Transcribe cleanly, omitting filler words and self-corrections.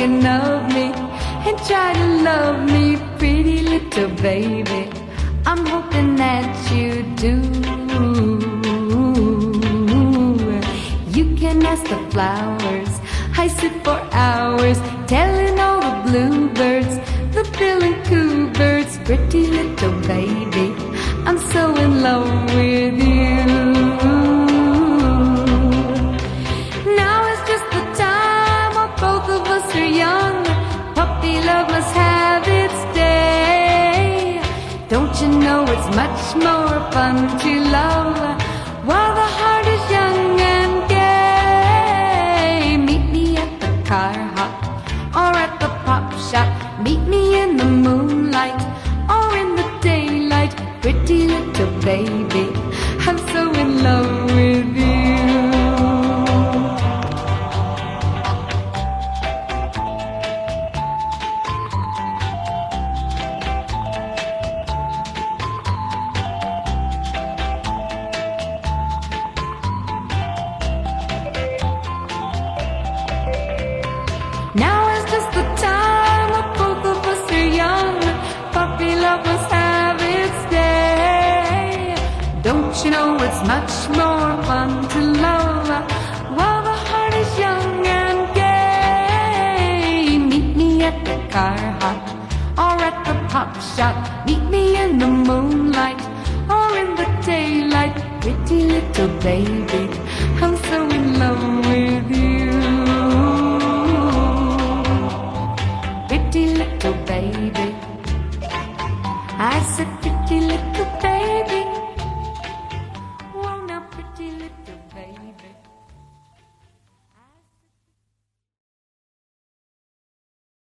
thinking of me and try to love me, pretty little baby. I'm hoping that you do. You can ask the flowers, I sit for hours telling all the bluebirds, the bill and coo birds, pretty little baby, I'm so in love with you. Now is just the time when both of us are young. Puppy love must have its day. Don't you know it's much more fun to love while the heart is young and gay? Meet me at the car hop or at the pop shop. Meet me in the moonlight or in the daylight, pretty little baby, I'm so in love with you. Now is just the time when both of us are young. Puppy love must have its day. Don't you know it's much more fun to love while the heart is young and gay? Meet me at the car hop or at the pop shop. Meet me in the moonlight or in the daylight, pretty little baby,